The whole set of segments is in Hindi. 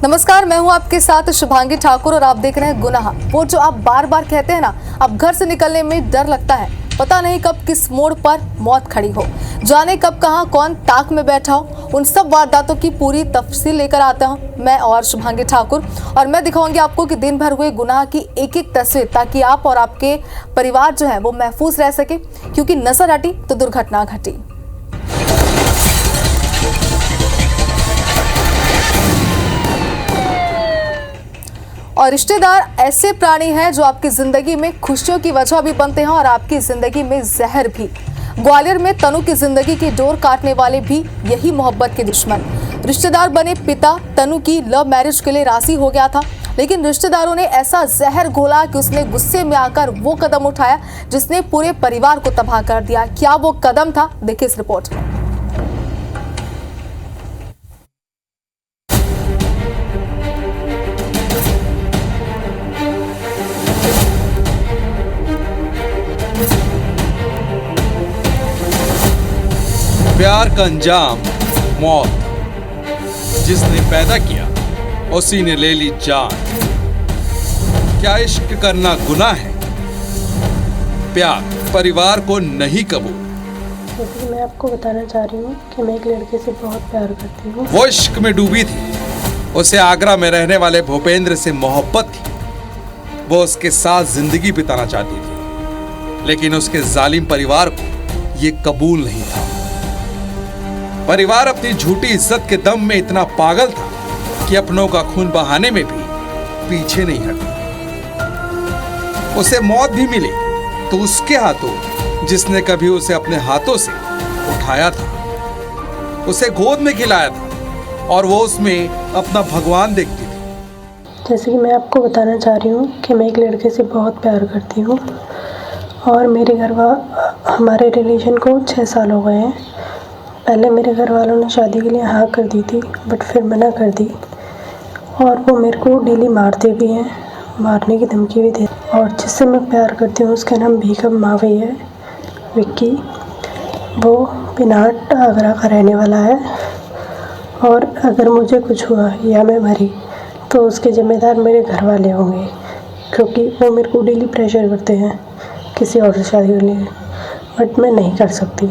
नमस्कार, मैं हूं आपके साथ शुभांगी ठाकुर और आप देख रहे हैं गुनाह। वो जो आप बार बार कहते हैं ना, अब घर से निकलने में डर लगता है, पता नहीं कब किस मोड़ पर मौत खड़ी हो, जाने कब कहां कौन ताक में बैठा हो। उन सब वारदातों की पूरी तफसील लेकर आता हूं मैं और शुभांगी ठाकुर, और मैं दिखाऊंगी आपको कि दिन भर हुए गुनाह की एक एक तस्वीर, ताकि आप और आपके परिवार जो है वो महफूज रह सके, क्योंकि नजर हटी तो दुर्घटना घटी। और रिश्तेदार ऐसे प्राणी हैं जो आपकी जिंदगी में खुशियों की वजह भी बनते हैं और आपकी जिंदगी में जहर भी। ग्वालियर में तनु की जिंदगी की डोर काटने वाले भी यही मोहब्बत के दुश्मन। रिश्तेदार बने पिता तनु की लव मैरिज के लिए राजी हो गया था, लेकिन रिश्तेदारों ने ऐसा जहर घोला कि उसने गुस्से में आकर वो कदम उठाया जिसने पूरे परिवार को तबाह कर दिया। क्या वो कदम था, देखिए इस रिपोर्ट में। प्यार का अंजाम मौत, जिसने पैदा किया उसी ने ले ली जान। क्या इश्क करना गुनाह है? प्यार परिवार को नहीं कबूल। क्योंकि मैं आपको बताना चाह रही हूँ कि मैं एक लड़के से बहुत प्यार करती हूँ। वो इश्क में डूबी थी, उसे आगरा में रहने वाले भूपेंद्र से मोहब्बत थी। वो उसके साथ जिंदगी बिताना चाहती थी, लेकिन उसके जालिम परिवार को ये कबूल नहीं था। परिवार अपनी झूठी इज्जत के दम में इतना पागल था कि अपनों का खून बहाने में भी पीछे नहीं हटा। उसे मौत भी मिली तो उसके हाथों, जिसने कभी उसे अपने हाथों से उठाया था, उसे गोद में खिलाया था और वो उसमें अपना भगवान देखती थी। जैसे कि मैं आपको बताना चाह रही हूँ कि मैं एक लड़के से बहुत प्यार करती हूँ और मेरे हमारे रिलेशन को 6 साल हो गए हैं। पहले मेरे घर वालों ने शादी के लिए हाँ कर दी थी, बट फिर मना कर दी और वो मेरे को डेली मारते भी हैं, मारने की धमकी भी दे। और जिससे मैं प्यार करती हूँ उसका नाम भीखम मावई है, विक्की। वो पिनाट आगरा का रहने वाला है और अगर मुझे कुछ हुआ या मैं मरी तो उसके जिम्मेदार मेरे घर वाले होंगे, क्योंकि वो मेरे को डेली प्रेशर करते हैं किसी और से शादी के लिए, बट मैं नहीं कर सकती।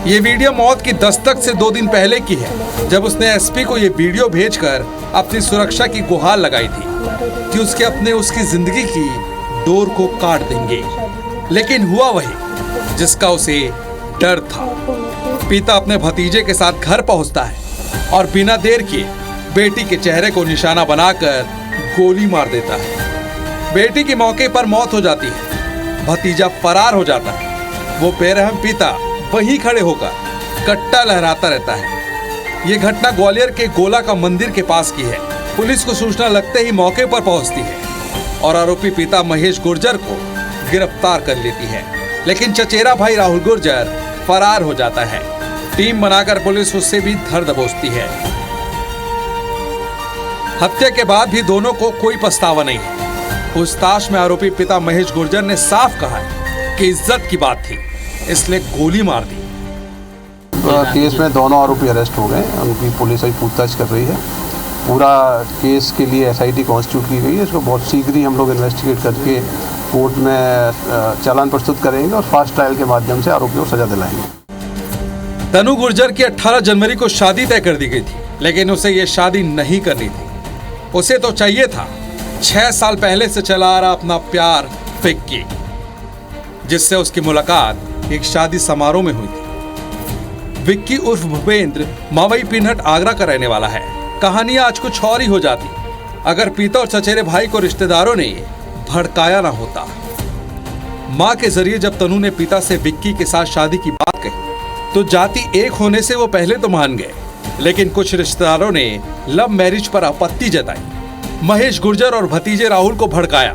ये वीडियो मौत की दस्तक से 2 दिन पहले की है, जब उसने एसपी को ये वीडियो भेजकर अपनी सुरक्षा की गुहार लगाई थी कि उसकी जिंदगी की डोर को काट देंगे। लेकिन हुआ वही जिसका उसे डर था। पिता अपने भतीजे के साथ घर पहुंचता है और बिना देर किए बेटी के चेहरे को निशाना बनाकर गोली मार देता है। बेटी की मौके पर मौत हो जाती है, भतीजा फरार हो जाता है। वो बेरहम पिता वहीं खड़े होकर कट्टा लहराता रहता है। ये घटना ग्वालियर के गोला का मंदिर के पास की है। पुलिस को सूचना लगते ही मौके पर पहुंचती है और आरोपी पिता महेश गुर्जर को गिरफ्तार कर लेती है, लेकिन चचेरा भाई राहुल गुर्जर फरार हो जाता है। टीम बनाकर पुलिस उससे भी धर दबोचती है। हत्या के बाद भी दोनों को कोई पछतावा नहीं है। पूछताछ में आरोपी पिता महेश गुर्जर ने साफ कहा है कि इज्जत की बात थी, इसलिए गोली मार दी। केस में दोनों आरोपी अरेस्ट हो गए, उनकी पुलिस अभी पूछताछ कर रही है। पूरा केस के लिए एसआईटी कॉन्स्टिट्यूट की गई है। इसको बहुत शीघ्र ही हम लोग इन्वेस्टिगेट करके कोर्ट में चालान प्रस्तुत करेंगे और फास्ट ट्रायल के माध्यम से आरोपियों को सजा दिलाएंगे। तनु गुर्जर की 18 जनवरी को शादी तय कर दी गई थी, लेकिन उसे ये शादी नहीं करनी थी। उसे तो चाहिए था 6 साल पहले से चला आ रहा अपना प्यार विक्की, जिससे उसकी मुलाकात एक शादी समारोह में हुई थी। विक्की उर्फ भूपेंद्र मावई पिनहट आगरा का रहने वाला है। कहानी आज कुछ और ही हो जाती अगर पिता और चचेरे भाई को रिश्तेदारों ने भड़काया ना होता। मां के जरिए जब तनु ने पिता से विक्की के साथ शादी की बात कही तो जाति एक होने से वो पहले तो मान गए, लेकिन कुछ रिश्तेदारों ने लव मैरिज पर आपत्ति जताई। महेश गुर्जर और भतीजे राहुल को भड़काया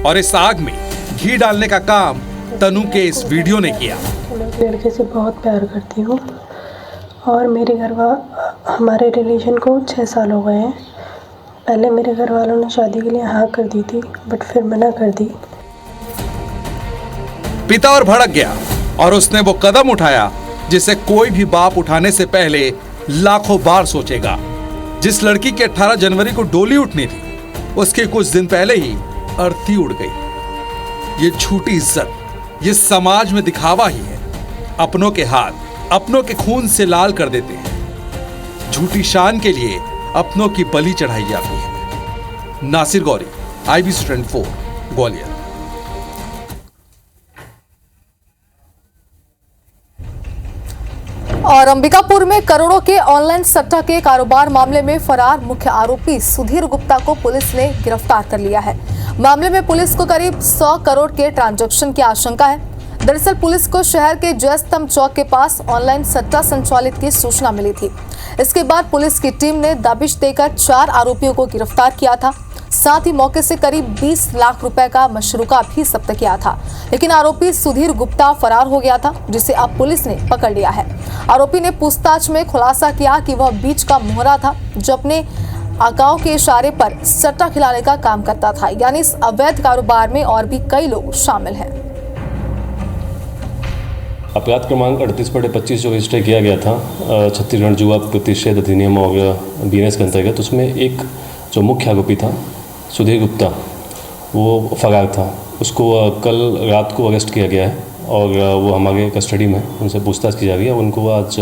और इस आग में घी डालने का काम तनु के इस वीडियो ने किया। मैं एक लड़के से बहुत प्यार करती हूँ और हमारे रिलेशन को 6 साल हो गए हैं। पहले मेरे घर वालों ने शादी के लिए हाँ कर दी थी, बट फिर मना कर दी। पिता और भड़क गया और उसने वो कदम उठाया जिसे कोई भी बाप उठाने से पहले लाखों बार सोचेगा। जिस लड़की के 18 जनवरी को डोली उठनी थी, उसके कुछ दिन पहले ही अर्थी उड़ गई। ये झूठी इज्जत, ये समाज में दिखावा ही है। अपनों के हाथ अपनों के खून से लाल कर देते हैं। झूठी शान के लिए अपनों की बलि चढ़ाई जाती है। Nasir Gauri, IB student 4, Gwalior. और अंबिकापुर में करोड़ों के ऑनलाइन सट्टा के कारोबार मामले में फरार मुख्य आरोपी सुधीर गुप्ता को पुलिस ने गिरफ्तार कर लिया है। मामले में पुलिस को करीब 100 करोड़ के ट्रांजैक्शन की आशंका है। दरअसल पुलिस को शहर के जयस्तंभ चौक के पास ऑनलाइन सट्टा संचालित की सूचना मिली थी। इसके बाद पुलिस की टीम ने दबिश देकर 4 आरोपियों को गिरफ्तार किया था। साथ ही मौके से करीब 20 लाख रुपए का मशरूका भी जब्त किया था। लेकिन आरोपी सुधीर गुप्ता फरार हो गया था, जिसे अब पुलिस ने पकड़ लिया है। आरोपी ने पूछताछ में खुलासा किया कि वह बीच का मोहरा था जो अपने आकाओं के इशारे पर सट्टा खिलाने का काम करता था। यानी इस अवैध कारोबार में और भी कई लोग शामिल हैं। अपराध क्रमांक 38/25 जो रजिस्टर किया गया था छत्तीसगढ़ जुआ प्रतिषेध अधिनियम और BNS के अंतर्गत, उसमें एक जो मुख्य आरोपी था सुधीर गुप्ता, वो फरार था। उसको कल रात को अरेस्ट किया गया है और वो हमारे कस्टडी में, उनसे पूछताछ की जा रही है। उनको आज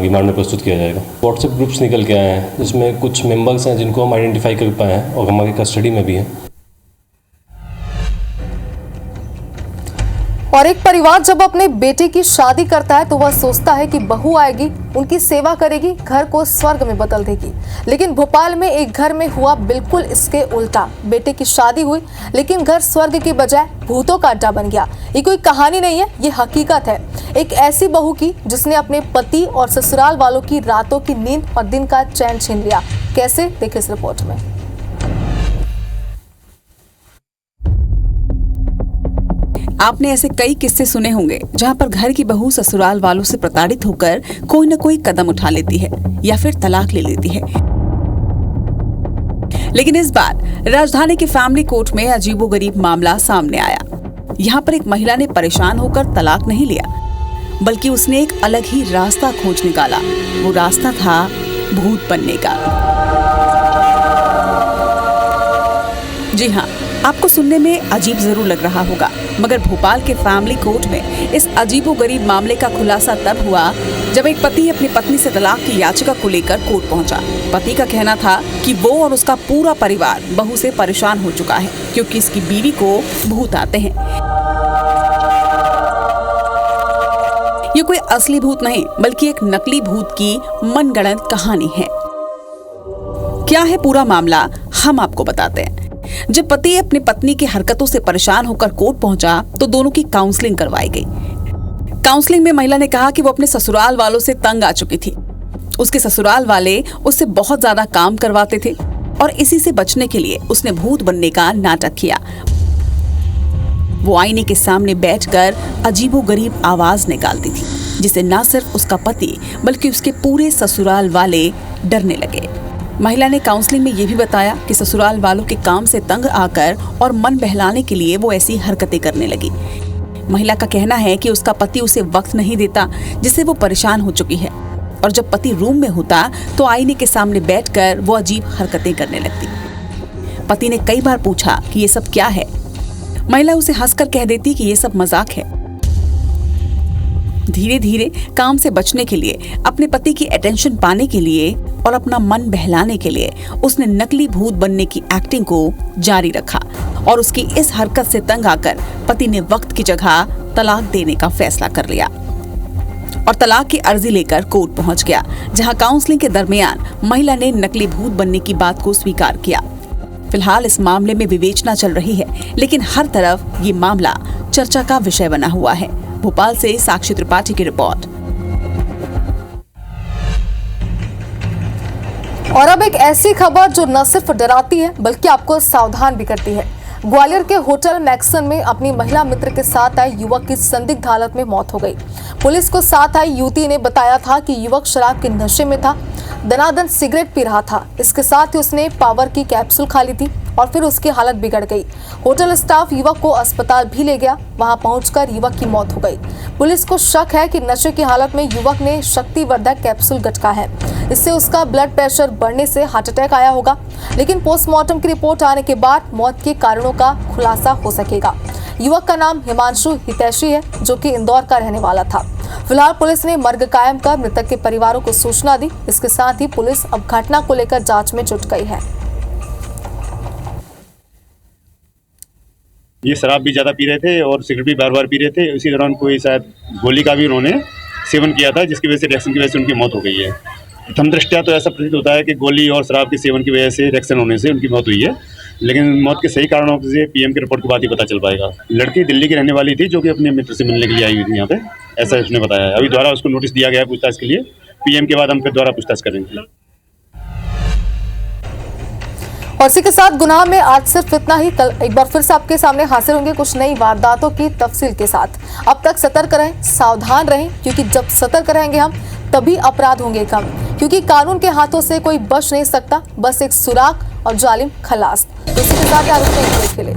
रिमांड में प्रस्तुत किया जाएगा। व्हाट्सएप ग्रुप्स निकल के आए हैं जिसमें कुछ मेंबर्स हैं जिनको हम आइडेंटिफाई कर पाए हैं और हमारे कस्टडी में भी हैं। और एक परिवार जब अपने बेटे की शादी करता है तो वह सोचता है कि बहू आएगी, उनकी सेवा करेगी, घर को स्वर्ग में बदल देगी। लेकिन भोपाल में एक घर में हुआ बिल्कुल इसके उल्टा। बेटे की शादी हुई लेकिन घर स्वर्ग के बजाय भूतों का अड्डा बन गया। ये कोई कहानी नहीं है, ये हकीकत है एक ऐसी बहू की जिसने अपने पति और ससुराल वालों की रातों की नींद और दिन का चैन छीन लिया। कैसे, देखिए इस रिपोर्ट में। आपने ऐसे कई किस्से सुने होंगे जहां पर घर की बहू ससुराल वालों से प्रताड़ित होकर कोई न कोई कदम उठा लेती है या फिर तलाक ले लेती है। लेकिन इस बार राजधानी के फैमिली कोर्ट में अजीबोगरीब मामला सामने आया। यहाँ पर एक महिला ने परेशान होकर तलाक नहीं लिया, बल्कि उसने एक अलग ही रास्ता खोज निकाला। वो रास्ता था भूत बनने का। जी हाँ, आपको सुनने में अजीब जरूर लग रहा होगा, मगर भोपाल के फैमिली कोर्ट में इस अजीबोगरीब मामले का खुलासा तब हुआ जब एक पति अपनी पत्नी से तलाक की याचिका को लेकर कोर्ट पहुंचा। पति का कहना था कि वो और उसका पूरा परिवार बहू से परेशान हो चुका है क्योंकि इसकी बीवी को भूत आते हैं। ये कोई असली भूत नहीं बल्कि एक नकली भूत की मनगढ़ंत कहानी है। क्या है पूरा मामला, हम आपको बताते हैं। जब पति अपनी पत्नी की हरकतों से परेशान होकर कोर्ट पहुंचा तो दोनों की काउंसलिंग करवाई गई। काउंसलिंग में महिला ने कहा कि वो अपने ससुराल वालों से तंग आ चुकी थी। उसके ससुराल वाले उससे बहुत ज्यादा काम करवाते थे और इसी से बचने के लिए उसने भूत बनने का नाटक किया। वो आईने के सामने बैठकर अजीबोगरीब आवाज निकालती थी, जिसे न सिर्फ उसका पति बल्कि उसके पूरे ससुराल वाले डरने लगे। महिला ने काउंसलिंग में ये भी बताया कि ससुराल वालों के काम से तंग आकर और मन बहलाने के लिए वो ऐसी हरकतें करने लगी। महिला का कहना है कि उसका पति उसे वक्त नहीं देता, जिससे वो परेशान हो चुकी है। और जब पति रूम में होता तो आईने के सामने बैठकर वो अजीब हरकतें करने लगती। पति ने कई बार पूछा कि ये सब क्या है। महिला उसे हंसकर कह देती कि ये सब मजाक है। धीरे धीरे काम से बचने के लिए, अपने पति की अटेंशन पाने के लिए और अपना मन बहलाने के लिए उसने नकली भूत बनने की एक्टिंग को जारी रखा और उसकी इस हरकत से तंग आकर पति ने वक्त की जगह तलाक देने का फैसला कर लिया और तलाक की अर्जी लेकर कोर्ट पहुंच गया, जहां काउंसलिंग के दरमियान महिला ने नकली भूत बनने की बात को स्वीकार किया। फिलहाल इस मामले में विवेचना चल रही है, लेकिन हर तरफ ये मामला चर्चा का विषय बना हुआ है। भोपाल से साक्षी त्रिपाठी की रिपोर्ट। और अब एक ऐसी खबर जो न सिर्फ डराती है बल्कि आपको सावधान भी करती है। ग्वालियर के होटल मैक्सन में अपनी महिला मित्र के साथ आए युवक की संदिग्ध हालत में मौत हो गई। पुलिस को साथ आई युवती ने बताया था कि युवक शराब के नशे में था, दनादन सिगरेट पी रहा था। इसके साथ ही उसने पावर की कैप्सूल खा ली थी। और फिर उसकी हालत बिगड़ गई। होटल स्टाफ युवक को अस्पताल भी ले गया। वहां पहुंचकर युवक की मौत हो गई। पुलिस को शक है कि नशे की हालत में युवक ने शक्तिवर्धक कैप्सूल गटका है। इससे उसका ब्लड प्रेशर बढ़ने से हार्ट अटैक आया होगा, लेकिन पोस्टमार्टम की रिपोर्ट आने के बाद मौत के कारणों का खुलासा हो सकेगा। युवक का नाम हिमांशु हितैषी है, जो कि इंदौर का रहने वाला था। फिलहाल पुलिस ने मर्ग कायम कर मृतक के परिवारों को सूचना दी। इसके साथ ही पुलिस अब घटना को लेकर जांच में जुट गई है। ये शराब भी ज़्यादा पी रहे थे और सिगरेट भी बार बार पी रहे थे। उसी दौरान कोई शायद गोली का भी उन्होंने सेवन किया था, जिसकी वजह से रिएक्शन की वजह से उनकी मौत हो गई है। प्रथम दृष्टया तो ऐसा प्रतीत होता है कि गोली और शराब के सेवन की वजह से रिएक्शन होने से उनकी मौत हुई है, लेकिन मौत के सही कारणों से पीएम की रिपोर्ट के बाद ही पता चल पाएगा। लड़की दिल्ली की रहने वाली थी, जो कि अपने मित्र से मिलने के लिए आई हुई थी यहाँ पे, ऐसा उसने बताया है। अभी दोबारा उसको नोटिस दिया गया है पूछताछ के लिए। पीएम के बाद हम फिर दोबारा पूछताछ करेंगे। और इसी के साथ गुनाह में आज सिर्फ इतना ही। कल एक बार फिर से आपके सामने हाजिर होंगे कुछ नई वारदातों की तफसील के साथ। अब तक सतर्क रहें, सावधान रहें, क्योंकि जब सतर्क रहेंगे हम तभी अपराध होंगे कम, क्योंकि कानून के हाथों से कोई बच नहीं सकता, बस एक सुराग और जालिम खलास। तो इसी के साथ के लिए